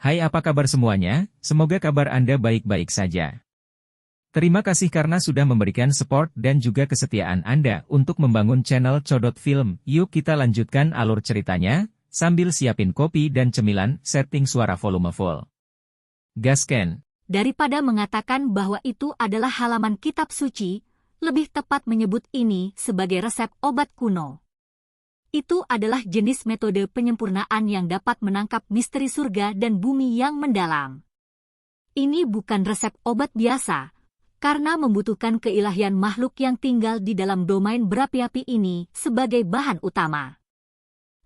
Hai, apa kabar semuanya? Semoga kabar Anda baik-baik saja. Terima kasih karena sudah memberikan support dan juga kesetiaan Anda untuk membangun channel Codot Film. Yuk kita lanjutkan alur ceritanya, sambil siapin kopi dan cemilan, setting suara volume full. Gasken. Daripada mengatakan bahwa itu adalah halaman kitab suci, lebih tepat menyebut ini sebagai resep obat kuno. Itu adalah jenis metode penyempurnaan yang dapat menangkap misteri surga dan bumi yang mendalam. Ini bukan resep obat biasa, karena membutuhkan keilahian makhluk yang tinggal di dalam domain berapi-api ini sebagai bahan utama.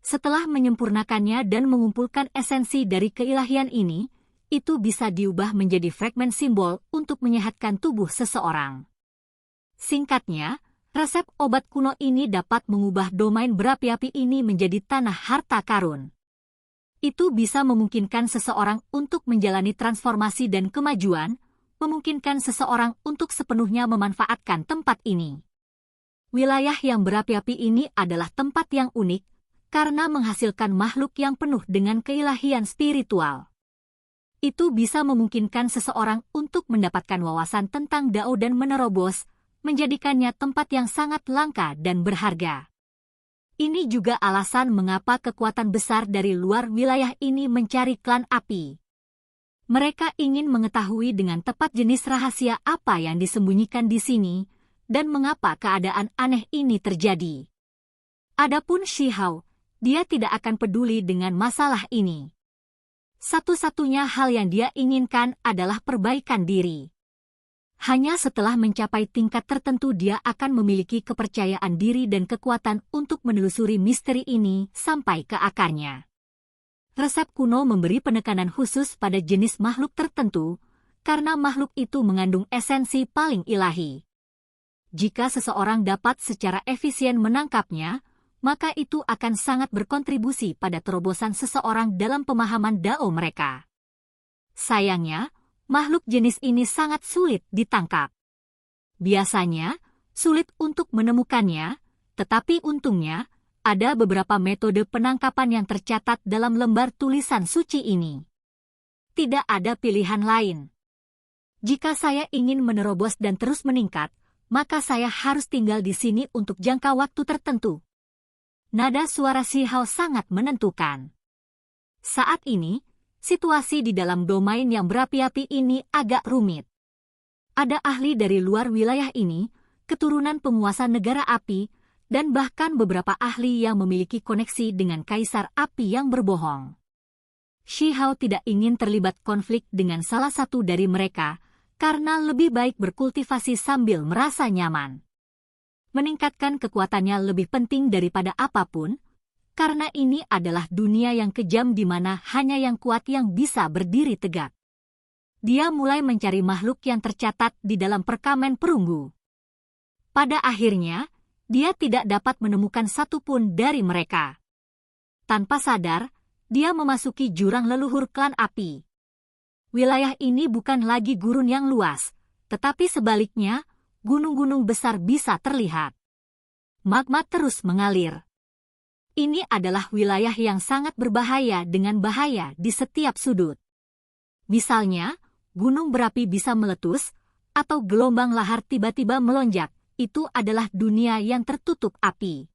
Setelah menyempurnakannya dan mengumpulkan esensi dari keilahian ini, itu bisa diubah menjadi fragmen simbol untuk menyehatkan tubuh seseorang. Singkatnya, resep obat kuno ini dapat mengubah domain berapi-api ini menjadi tanah harta karun. Itu bisa memungkinkan seseorang untuk menjalani transformasi dan kemajuan, memungkinkan seseorang untuk sepenuhnya memanfaatkan tempat ini. Wilayah yang berapi-api ini adalah tempat yang unik, karena menghasilkan makhluk yang penuh dengan keilahian spiritual. Itu bisa memungkinkan seseorang untuk mendapatkan wawasan tentang Dao dan menerobos, menjadikannya tempat yang sangat langka dan berharga. Ini juga alasan mengapa kekuatan besar dari luar wilayah ini mencari klan api. Mereka ingin mengetahui dengan tepat jenis rahasia apa yang disembunyikan di sini, dan mengapa keadaan aneh ini terjadi. Adapun Shihao, dia tidak akan peduli dengan masalah ini. Satu-satunya hal yang dia inginkan adalah perbaikan diri. Hanya setelah mencapai tingkat tertentu dia akan memiliki kepercayaan diri dan kekuatan untuk menelusuri misteri ini sampai ke akarnya. Resep kuno memberi penekanan khusus pada jenis makhluk tertentu, karena makhluk itu mengandung esensi paling ilahi. Jika seseorang dapat secara efisien menangkapnya, maka itu akan sangat berkontribusi pada terobosan seseorang dalam pemahaman Dao mereka. Sayangnya, makhluk jenis ini sangat sulit ditangkap. Biasanya, sulit untuk menemukannya, tetapi untungnya, ada beberapa metode penangkapan yang tercatat dalam lembar tulisan suci ini. Tidak ada pilihan lain. Jika saya ingin menerobos dan terus meningkat, maka saya harus tinggal di sini untuk jangka waktu tertentu. Nada suara Shihao sangat menentukan. Saat ini, situasi di dalam domain yang berapi-api ini agak rumit. Ada ahli dari luar wilayah ini, keturunan penguasa negara api, dan bahkan beberapa ahli yang memiliki koneksi dengan kaisar api yang berbohong. Shihao tidak ingin terlibat konflik dengan salah satu dari mereka, karena lebih baik berkultivasi sambil merasa nyaman. Meningkatkan kekuatannya lebih penting daripada apapun, karena ini adalah dunia yang kejam di mana hanya yang kuat yang bisa berdiri tegak. Dia mulai mencari makhluk yang tercatat di dalam perkamen perunggu. Pada akhirnya, dia tidak dapat menemukan satupun dari mereka. Tanpa sadar, dia memasuki jurang leluhur klan api. Wilayah ini bukan lagi gurun yang luas, tetapi sebaliknya, gunung-gunung besar bisa terlihat. Magma terus mengalir. Ini adalah wilayah yang sangat berbahaya dengan bahaya di setiap sudut. Misalnya, gunung berapi bisa meletus, atau gelombang lahar tiba-tiba melonjak. Itu adalah dunia yang tertutup api.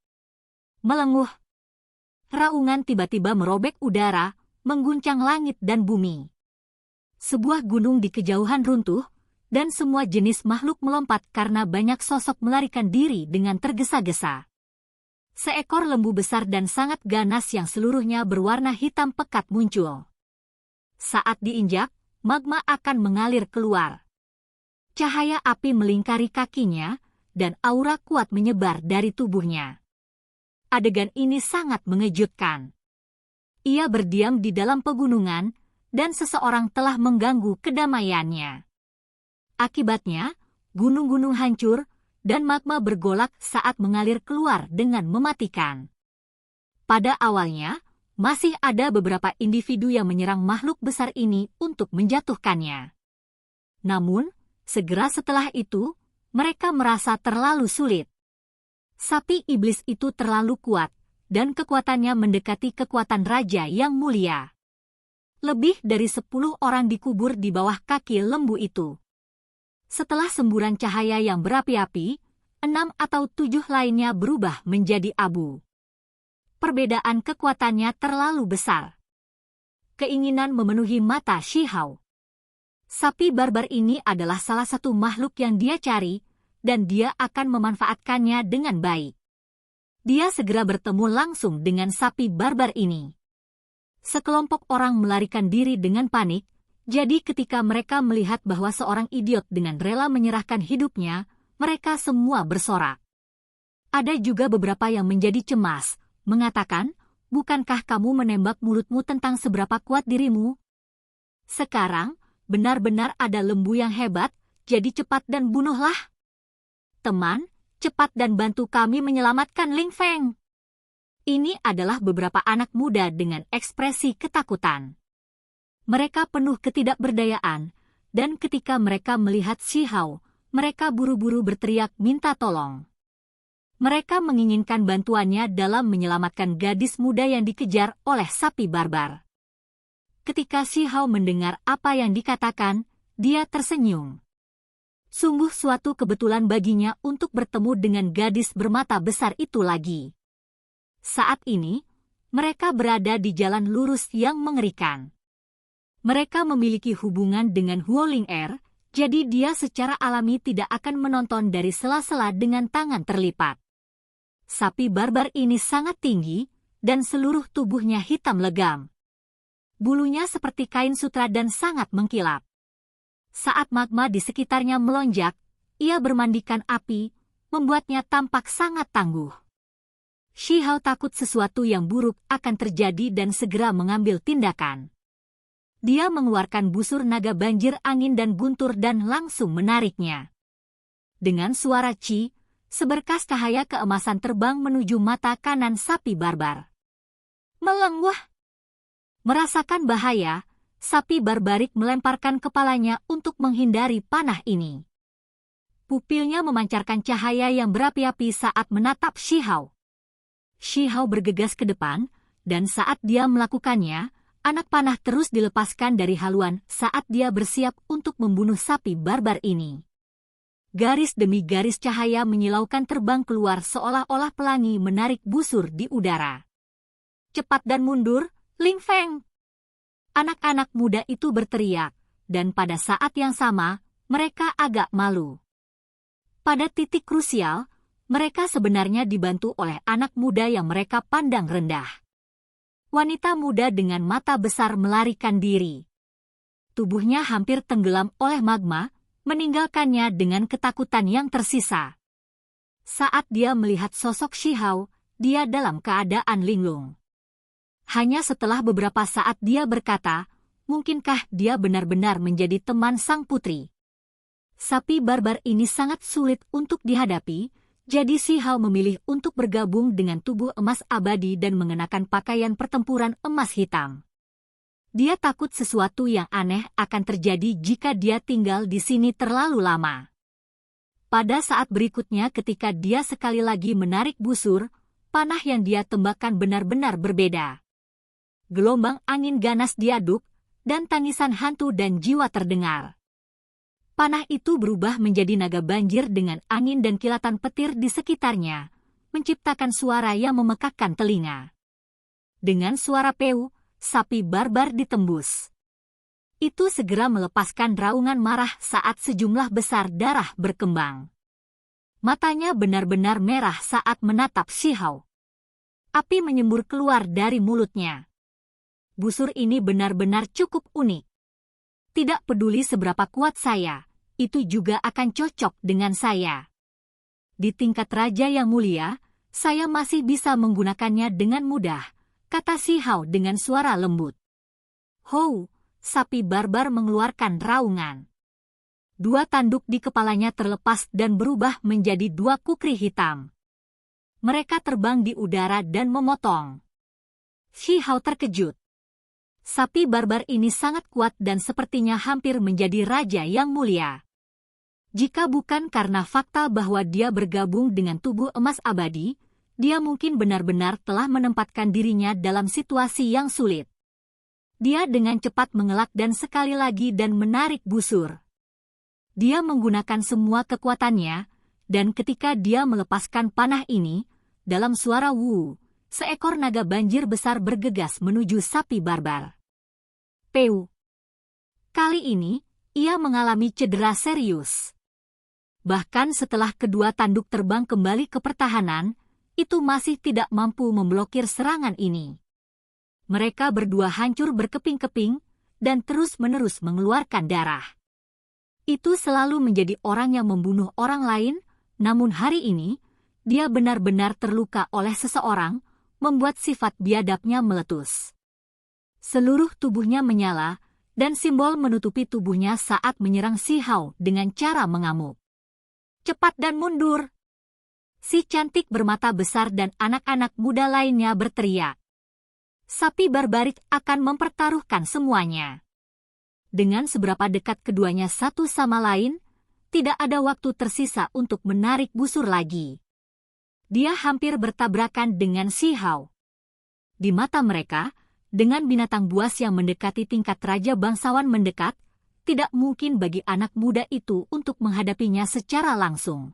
Melenguh. Raungan tiba-tiba merobek udara, mengguncang langit dan bumi. Sebuah gunung di kejauhan runtuh, dan semua jenis makhluk melompat karena banyak sosok melarikan diri dengan tergesa-gesa. Seekor lembu besar dan sangat ganas yang seluruhnya berwarna hitam pekat muncul. Saat diinjak, magma akan mengalir keluar. Cahaya api melingkari kakinya, dan aura kuat menyebar dari tubuhnya. Adegan ini sangat mengejutkan. Ia berdiam di dalam pegunungan, dan seseorang telah mengganggu kedamaiannya. Akibatnya, gunung-gunung hancur, dan magma bergolak saat mengalir keluar dengan mematikan. Pada awalnya, masih ada beberapa individu yang menyerang makhluk besar ini untuk menjatuhkannya. Namun, segera setelah itu, mereka merasa terlalu sulit. Sapi iblis itu terlalu kuat, dan kekuatannya mendekati kekuatan raja yang mulia. Lebih dari 10 orang dikubur di bawah kaki lembu itu. Setelah semburan cahaya yang berapi-api, 6 atau 7 lainnya berubah menjadi abu. Perbedaan kekuatannya terlalu besar. Keinginan memenuhi mata Shihao. Sapi barbar ini adalah salah satu makhluk yang dia cari, dan dia akan memanfaatkannya dengan baik. Dia segera bertemu langsung dengan sapi barbar ini. Sekelompok orang melarikan diri dengan panik, jadi ketika mereka melihat bahwa seorang idiot dengan rela menyerahkan hidupnya, mereka semua bersorak. Ada juga beberapa yang menjadi cemas, mengatakan, bukankah kamu menembak mulutmu tentang seberapa kuat dirimu? Sekarang, benar-benar ada lembu yang hebat, jadi cepat dan bunuhlah. Teman, cepat dan bantu kami menyelamatkan Ling Feng. Ini adalah beberapa anak muda dengan ekspresi ketakutan. Mereka penuh ketidakberdayaan, dan ketika mereka melihat Shihao, mereka buru-buru berteriak minta tolong. Mereka menginginkan bantuannya dalam menyelamatkan gadis muda yang dikejar oleh sapi barbar. Ketika Shihao mendengar apa yang dikatakan, dia tersenyum. Sungguh suatu kebetulan baginya untuk bertemu dengan gadis bermata besar itu lagi. Saat ini, mereka berada di jalan lurus yang mengerikan. Mereka memiliki hubungan dengan Huo Ling Er, jadi dia secara alami tidak akan menonton dari sela-sela dengan tangan terlipat. Sapi barbar ini sangat tinggi, dan seluruh tubuhnya hitam legam. Bulunya seperti kain sutra dan sangat mengkilap. Saat magma di sekitarnya melonjak, ia bermandikan api, membuatnya tampak sangat tangguh. Shihao takut sesuatu yang buruk akan terjadi dan segera mengambil tindakan. Dia mengeluarkan busur naga banjir angin dan guntur dan langsung menariknya. Dengan suara ci, seberkas cahaya keemasan terbang menuju mata kanan sapi barbar. Melenguh. Merasakan bahaya, sapi barbarik melemparkan kepalanya untuk menghindari panah ini. Pupilnya memancarkan cahaya yang berapi-api saat menatap Shihao. Shihao bergegas ke depan, dan saat dia melakukannya, anak panah terus dilepaskan dari haluan saat dia bersiap untuk membunuh sapi barbar ini. Garis demi garis cahaya menyilaukan terbang keluar seolah-olah pelangi menarik busur di udara. Cepat dan mundur, Ling Feng! Anak-anak muda itu berteriak, dan pada saat yang sama, mereka agak malu. Pada titik krusial, mereka sebenarnya dibantu oleh anak muda yang mereka pandang rendah. Wanita muda dengan mata besar melarikan diri. Tubuhnya hampir tenggelam oleh magma, meninggalkannya dengan ketakutan yang tersisa. Saat dia melihat sosok Shihao, dia dalam keadaan linglung. Hanya setelah beberapa saat dia berkata, mungkinkah dia benar-benar menjadi teman sang putri? Sapi barbar ini sangat sulit untuk dihadapi, jadi Shihao memilih untuk bergabung dengan tubuh emas abadi dan mengenakan pakaian pertempuran emas hitam. Dia takut sesuatu yang aneh akan terjadi jika dia tinggal di sini terlalu lama. Pada saat berikutnya ketika dia sekali lagi menarik busur, panah yang dia tembakkan benar-benar berbeda. Gelombang angin ganas diaduk, dan tangisan hantu dan jiwa terdengar. Panah itu berubah menjadi naga banjir dengan angin dan kilatan petir di sekitarnya, menciptakan suara yang memekakkan telinga. Dengan suara peu, sapi barbar ditembus. Itu segera melepaskan raungan marah saat sejumlah besar darah berkembang. Matanya benar-benar merah saat menatap Shihao. Api menyembur keluar dari mulutnya. Busur ini benar-benar cukup unik. Tidak peduli seberapa kuat saya, itu juga akan cocok dengan saya. Di tingkat raja yang mulia, saya masih bisa menggunakannya dengan mudah, kata Shihao dengan suara lembut. Hou, sapi barbar mengeluarkan raungan. 2 tanduk di kepalanya terlepas dan berubah menjadi 2 kukri hitam. Mereka terbang di udara dan memotong. Shihao terkejut. Sapi barbar ini sangat kuat dan sepertinya hampir menjadi raja yang mulia. Jika bukan karena fakta bahwa dia bergabung dengan tubuh emas abadi, dia mungkin benar-benar telah menempatkan dirinya dalam situasi yang sulit. Dia dengan cepat mengelak dan sekali lagi dan menarik busur. Dia menggunakan semua kekuatannya, dan ketika dia melepaskan panah ini, dalam suara wu, seekor naga banjir besar bergegas menuju sapi barbar. Peu. Kali ini, ia mengalami cedera serius. Bahkan setelah kedua tanduk terbang kembali ke pertahanan, itu masih tidak mampu memblokir serangan ini. Mereka berdua hancur berkeping-keping, dan terus-menerus mengeluarkan darah. Itu selalu menjadi orang yang membunuh orang lain, namun hari ini, dia benar-benar terluka oleh seseorang, membuat sifat biadabnya meletus. Seluruh tubuhnya menyala, dan simbol menutupi tubuhnya saat menyerang Si Hao dengan cara mengamuk. Cepat dan mundur! Si cantik bermata besar dan anak-anak muda lainnya berteriak. Sapi barbarik akan mempertaruhkan semuanya. Dengan seberapa dekat keduanya satu sama lain, tidak ada waktu tersisa untuk menarik busur lagi. Dia hampir bertabrakan dengan Si Hao. Di mata mereka, dengan binatang buas yang mendekati tingkat raja bangsawan mendekat, tidak mungkin bagi anak muda itu untuk menghadapinya secara langsung.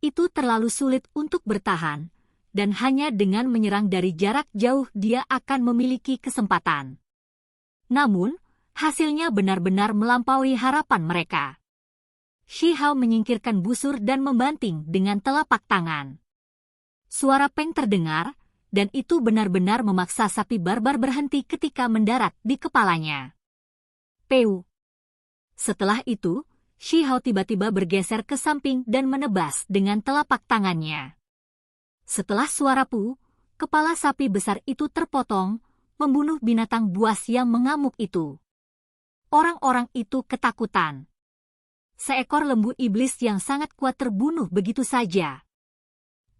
Itu terlalu sulit untuk bertahan, dan hanya dengan menyerang dari jarak jauh dia akan memiliki kesempatan. Namun, hasilnya benar-benar melampaui harapan mereka. Si Hao menyingkirkan busur dan membanting dengan telapak tangan. Suara peng terdengar, dan itu benar-benar memaksa sapi barbar berhenti ketika mendarat di kepalanya. Peu. Setelah itu, Si Hao tiba-tiba bergeser ke samping dan menebas dengan telapak tangannya. Setelah suara pu, kepala sapi besar itu terpotong, membunuh binatang buas yang mengamuk itu. Orang-orang itu ketakutan. Seekor lembu iblis yang sangat kuat terbunuh begitu saja.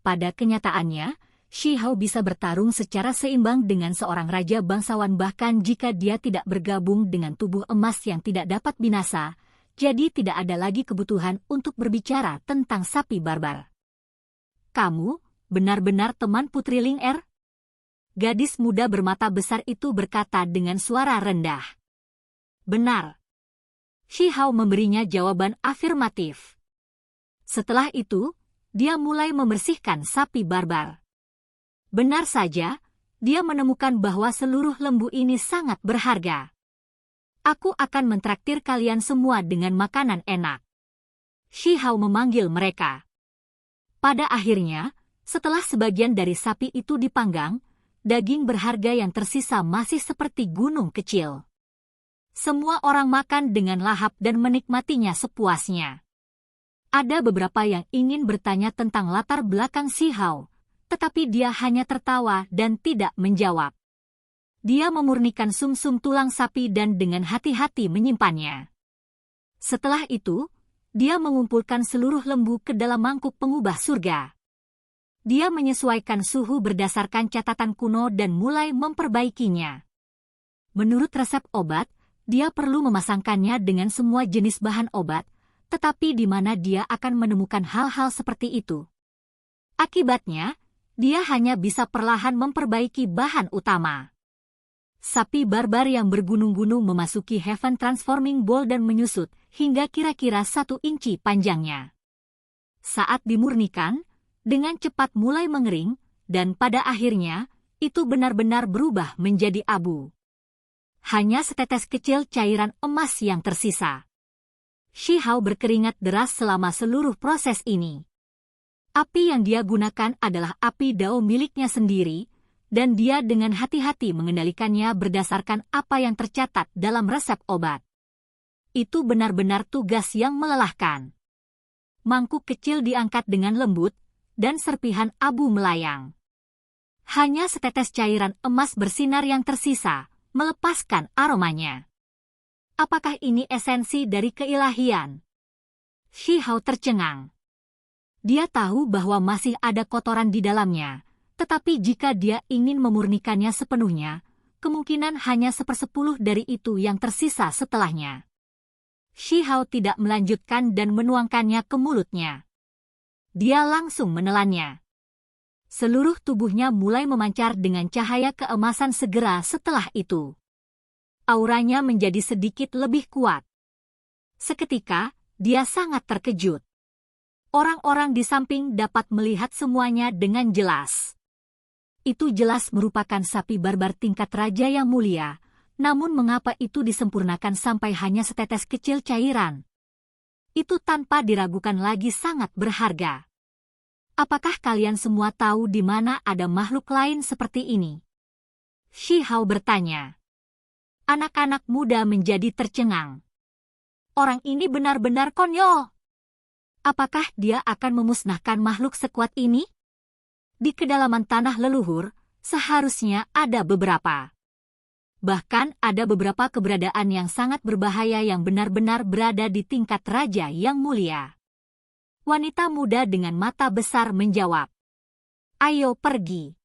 Pada kenyataannya, Si Hao bisa bertarung secara seimbang dengan seorang raja bangsawan bahkan jika dia tidak bergabung dengan tubuh emas yang tidak dapat binasa, jadi tidak ada lagi kebutuhan untuk berbicara tentang sapi barbar. Kamu, benar-benar teman Putri Ling Er? Gadis muda bermata besar itu berkata dengan suara rendah. Benar. Si Hao memberinya jawaban afirmatif. Setelah itu, dia mulai membersihkan sapi barbar. Benar saja, dia menemukan bahwa seluruh lembu ini sangat berharga. Aku akan mentraktir kalian semua dengan makanan enak. Si Hao memanggil mereka. Pada akhirnya, setelah sebagian dari sapi itu dipanggang, daging berharga yang tersisa masih seperti gunung kecil. Semua orang makan dengan lahap dan menikmatinya sepuasnya. Ada beberapa yang ingin bertanya tentang latar belakang Si Hao, tetapi dia hanya tertawa dan tidak menjawab. Dia memurnikan sumsum tulang sapi dan dengan hati-hati menyimpannya. Setelah itu, dia mengumpulkan seluruh lembu ke dalam mangkuk pengubah surga. Dia menyesuaikan suhu berdasarkan catatan kuno dan mulai memperbaikinya. Menurut resep obat, dia perlu memasangkannya dengan semua jenis bahan obat, tetapi di mana dia akan menemukan hal-hal seperti itu. Akibatnya, dia hanya bisa perlahan memperbaiki bahan utama. Sapi barbar yang bergunung-gunung memasuki Heaven Transforming Bowl dan menyusut hingga kira-kira 1 inci panjangnya. Saat dimurnikan, dengan cepat mulai mengering, dan pada akhirnya, itu benar-benar berubah menjadi abu. Hanya setetes kecil cairan emas yang tersisa. Si Hao berkeringat deras selama seluruh proses ini. Api yang dia gunakan adalah api dao miliknya sendiri, dan dia dengan hati-hati mengendalikannya berdasarkan apa yang tercatat dalam resep obat. Itu benar-benar tugas yang melelahkan. Mangkuk kecil diangkat dengan lembut, dan serpihan abu melayang. Hanya setetes cairan emas bersinar yang tersisa, melepaskan aromanya. Apakah ini esensi dari keilahian? Si Hao tercengang. Dia tahu bahwa masih ada kotoran di dalamnya, tetapi jika dia ingin memurnikannya sepenuhnya, kemungkinan hanya 1/10 dari itu yang tersisa setelahnya. Si Hao tidak melanjutkan dan menuangkannya ke mulutnya. Dia langsung menelannya. Seluruh tubuhnya mulai memancar dengan cahaya keemasan segera setelah itu. auranya menjadi sedikit lebih kuat. Seketika, dia sangat terkejut. Orang-orang di samping dapat melihat semuanya dengan jelas. Itu jelas merupakan sapi barbar tingkat raja yang mulia, namun mengapa itu disempurnakan sampai hanya setetes kecil cairan? Itu tanpa diragukan lagi sangat berharga. Apakah kalian semua tahu di mana ada makhluk lain seperti ini? Shi Hao bertanya. Anak-anak muda menjadi tercengang. Orang ini benar-benar konyol. Apakah dia akan memusnahkan makhluk sekuat ini? Di kedalaman tanah leluhur, seharusnya ada beberapa. Bahkan ada beberapa keberadaan yang sangat berbahaya yang benar-benar berada di tingkat raja yang mulia. Wanita muda dengan mata besar menjawab. Ayo pergi.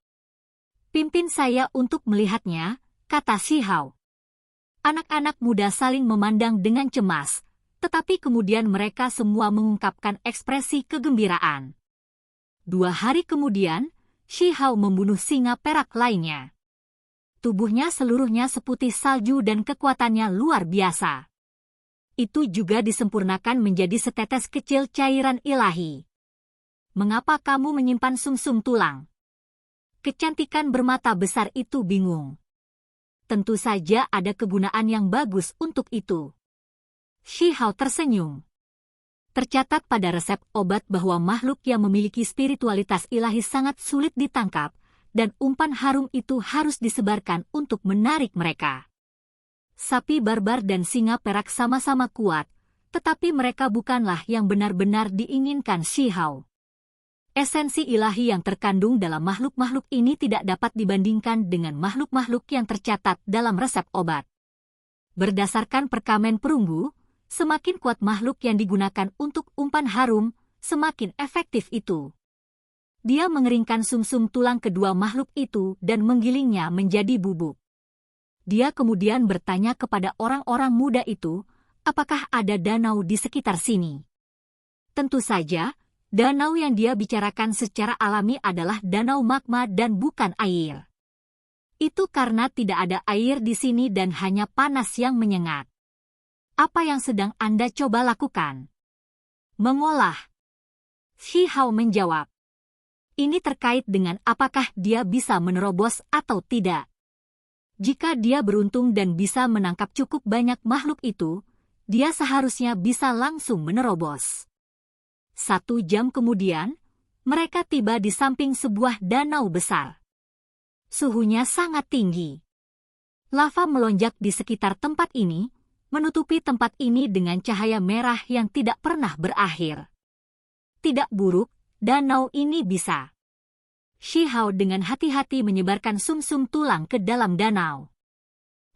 Pimpin saya untuk melihatnya, kata Shi Hao. Anak-anak muda saling memandang dengan cemas, tetapi kemudian mereka semua mengungkapkan ekspresi kegembiraan. 2 hari kemudian, Shi Hao membunuh singa perak lainnya. Tubuhnya seluruhnya seputih salju dan kekuatannya luar biasa. Itu juga disempurnakan menjadi setetes kecil cairan ilahi. Mengapa kamu menyimpan sumsum tulang? Kecantikan bermata besar itu bingung. Tentu saja ada kegunaan yang bagus untuk itu. Shi Hao tersenyum. Tercatat pada resep obat bahwa makhluk yang memiliki spiritualitas ilahi sangat sulit ditangkap, dan umpan harum itu harus disebarkan untuk menarik mereka. Sapi barbar dan singa perak sama-sama kuat, tetapi mereka bukanlah yang benar-benar diinginkan Shi Hao. Esensi ilahi yang terkandung dalam makhluk-makhluk ini tidak dapat dibandingkan dengan makhluk-makhluk yang tercatat dalam resep obat. Berdasarkan perkamen perunggu, semakin kuat makhluk yang digunakan untuk umpan harum, semakin efektif itu. Dia mengeringkan sumsum tulang kedua makhluk itu dan menggilingnya menjadi bubuk. Dia kemudian bertanya kepada orang-orang muda itu, apakah ada danau di sekitar sini? Tentu saja, danau yang dia bicarakan secara alami adalah danau magma dan bukan air. Itu karena tidak ada air di sini dan hanya panas yang menyengat. Apa yang sedang Anda coba lakukan? Mengolah. Shi Hao menjawab. Ini terkait dengan apakah dia bisa menerobos atau tidak. Jika dia beruntung dan bisa menangkap cukup banyak makhluk itu, dia seharusnya bisa langsung menerobos. 1 jam kemudian, mereka tiba di samping sebuah danau besar. Suhunya sangat tinggi. Lava melonjak di sekitar tempat ini, menutupi tempat ini dengan cahaya merah yang tidak pernah berakhir. Tidak buruk, danau ini bisa. Shi Hao dengan hati-hati menyebarkan sumsum tulang ke dalam danau.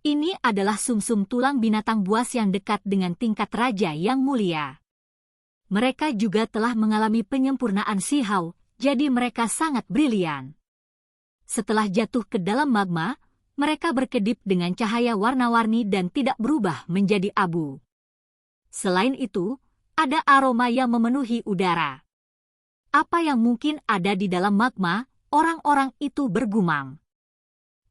Ini adalah sumsum tulang binatang buas yang dekat dengan tingkat raja yang mulia. Mereka juga telah mengalami penyempurnaan Shi Hao, jadi mereka sangat brilian. Setelah jatuh ke dalam magma, mereka berkedip dengan cahaya warna-warni dan tidak berubah menjadi abu. Selain itu, ada aroma yang memenuhi udara. Apa yang mungkin ada di dalam magma, orang-orang itu bergumam.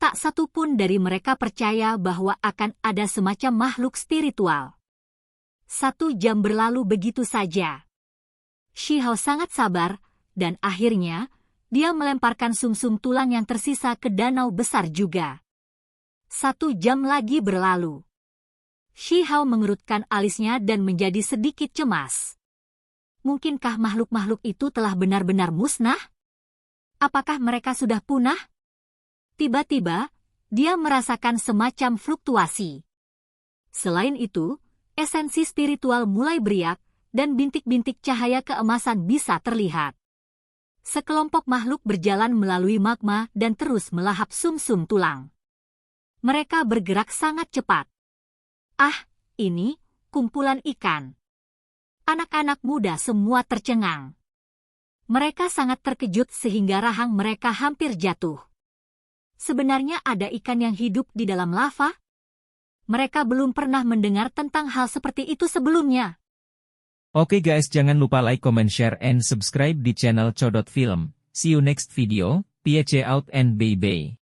Tak satu pun dari mereka percaya bahwa akan ada semacam makhluk spiritual. 1 jam berlalu begitu saja. Shi Hao sangat sabar, dan akhirnya, dia melemparkan sumsum tulang yang tersisa ke danau besar juga. 1 jam lagi berlalu. Shi Hao mengerutkan alisnya dan menjadi sedikit cemas. Mungkinkah makhluk-makhluk itu telah benar-benar musnah? Apakah mereka sudah punah? Tiba-tiba, dia merasakan semacam fluktuasi. Selain itu, esensi spiritual mulai beriak, dan bintik-bintik cahaya keemasan bisa terlihat. Sekelompok makhluk berjalan melalui magma dan terus melahap sumsum tulang. Mereka bergerak sangat cepat. Ah, ini kumpulan ikan. Anak-anak muda semua tercengang. Mereka sangat terkejut sehingga rahang mereka hampir jatuh. Sebenarnya ada ikan yang hidup di dalam lava? Mereka belum pernah mendengar tentang hal seperti itu sebelumnya. Oke guys, jangan lupa like, comment, share, and subscribe di channel Codot Film. See you next video, peace out and bye-bye.